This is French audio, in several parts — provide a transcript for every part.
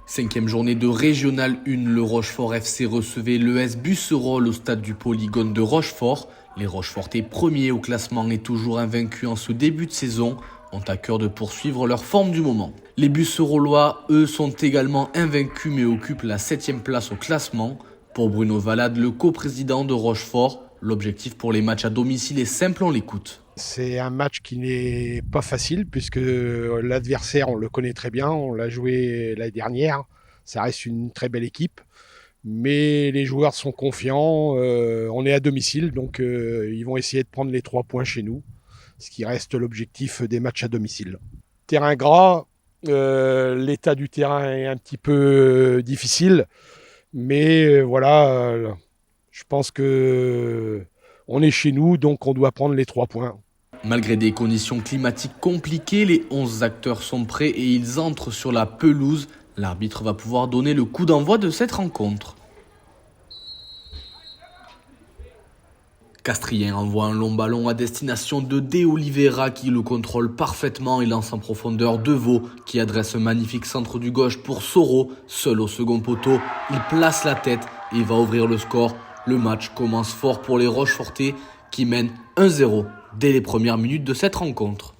Cinquième journée de Régional 1, le Rochefort FC recevait l'ES Busserolles au stade du Polygone de Rochefort. Les Rochefortais premiers au classement et toujours invaincus en ce début de saison ont à cœur de poursuivre leur forme du moment. Les Busserollois, eux, sont également invaincus mais occupent la 7e place au classement. Pour Bruno Valade, le coprésident de Rochefort, l'objectif pour les matchs à domicile est simple, on l'écoute. C'est un match qui n'est pas facile puisque l'adversaire, on le connaît très bien, on l'a joué l'année dernière. Ça reste une très belle équipe, mais les joueurs sont confiants. On est à domicile, donc ils vont essayer de prendre les 3 points chez nous, ce qui reste l'objectif des matchs à domicile. Terrain gras, l'état du terrain est un petit peu difficile, mais voilà, je pense que on est chez nous, donc on doit prendre les 3 points. Malgré des conditions climatiques compliquées, les 11 acteurs sont prêts et ils entrent sur la pelouse. L'arbitre va pouvoir donner le coup d'envoi de cette rencontre. Castrien envoie un long ballon à destination de De Oliveira qui le contrôle parfaitement et lance en profondeur Deveau qui adresse un magnifique centre du gauche pour Soro. Seul au second poteau, il place la tête et va ouvrir le score. Le match commence fort pour les Rochefortais qui mènent 1-0 dès les premières minutes de cette rencontre.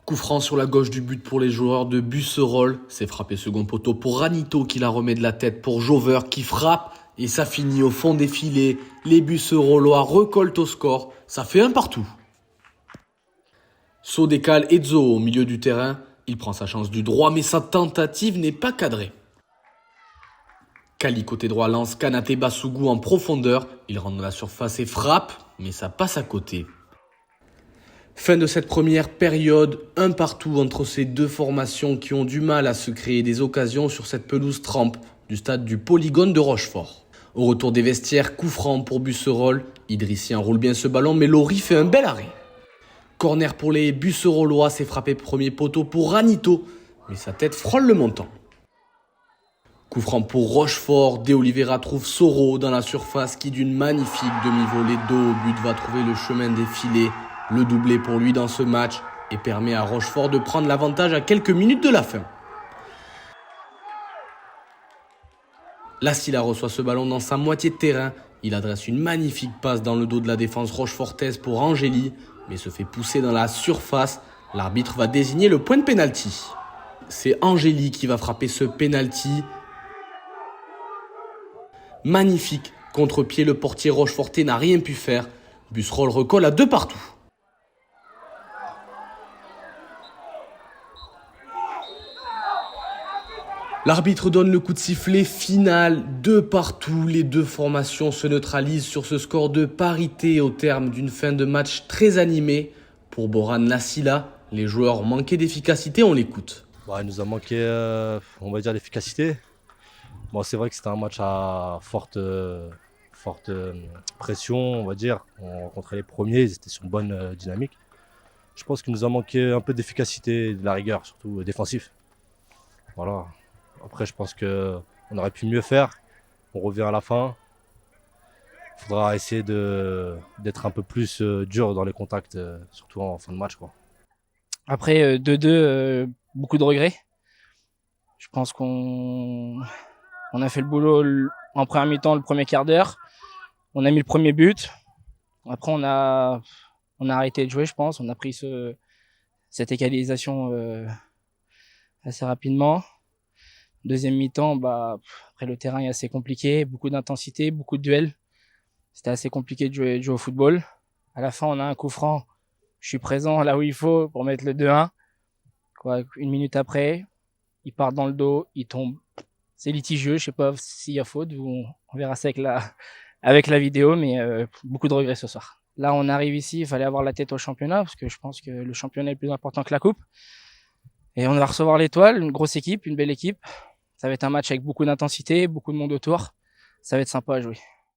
Coup franc sur la gauche du but pour les joueurs de Busserolles. C'est frappé second poteau pour Ranito qui la remet de la tête pour Jover qui frappe. Et ça finit au fond des filets. Les Busserollois recollent au score. Ça fait 1-1. Saut décale Edzo au milieu du terrain. Il prend sa chance du droit mais sa tentative n'est pas cadrée. Kali côté droit lance Kanate Basugu en profondeur. Il rentre dans la surface et frappe, mais ça passe à côté. Fin de cette première période, 1-1 entre ces deux formations qui ont du mal à se créer des occasions sur cette pelouse trempe du stade du Polygone de Rochefort. Au retour des vestiaires, coup franc pour Busserolles. Idrissi enroule bien ce ballon, mais Laurie fait un bel arrêt. Corner pour les Busserollois, c'est frappé premier poteau pour Ranito, mais sa tête frôle le montant. Coup franc pour Rochefort, De Oliveira trouve Soro dans la surface qui d'une magnifique demi-volée dos au but va trouver le chemin des filets. Le doublé pour lui dans ce match et permet à Rochefort de prendre l'avantage à quelques minutes de la fin. Lassila reçoit ce ballon dans sa moitié de terrain. Il adresse une magnifique passe dans le dos de la défense rochefortaise pour Angéli, mais se fait pousser dans la surface. L'arbitre va désigner le point de pénalty. C'est Angéli qui va frapper ce pénalty. Magnifique contre-pied, le portier rochefortais n'a rien pu faire. Busserolles recolle à 2-2. L'arbitre donne le coup de sifflet final, 2-2. Les deux formations se neutralisent sur ce score de parité au terme d'une fin de match très animée. Pour Boran Lassila, les joueurs manquaient d'efficacité, on l'écoute. Il nous a manqué, on va dire, l'efficacité. Bon, c'est vrai que c'était un match à forte pression, on va dire. On rencontrait les premiers, ils étaient sur une bonne dynamique. Je pense qu'il nous a manqué un peu d'efficacité et de la rigueur, surtout défensif. Voilà. Après, je pense qu'on aurait pu mieux faire. On revient à la fin. Il faudra essayer d'être un peu plus dur dans les contacts, surtout en fin de match, quoi. Après, 2-2, beaucoup de regrets. Je pense qu'on a fait le boulot en première mi-temps, le premier quart d'heure. On a mis le premier but. Après, on a arrêté de jouer, je pense. On a pris cette égalisation assez rapidement. Deuxième mi-temps, après le terrain est assez compliqué, beaucoup d'intensité, beaucoup de duels. C'était assez compliqué de jouer au football. À la fin, on a un coup franc. Je suis présent là où il faut pour mettre le 2-1. Une minute après, il part dans le dos, il tombe. C'est litigieux, je sais pas s'il y a faute. On verra ça avec la vidéo, mais beaucoup de regrets ce soir. Là, on arrive ici, il fallait avoir la tête au championnat, parce que je pense que le championnat est plus important que la coupe. Et on va recevoir l'Étoile, une grosse équipe, une belle équipe. Ça va être un match avec beaucoup d'intensité, beaucoup de monde autour. Ça va être sympa à jouer.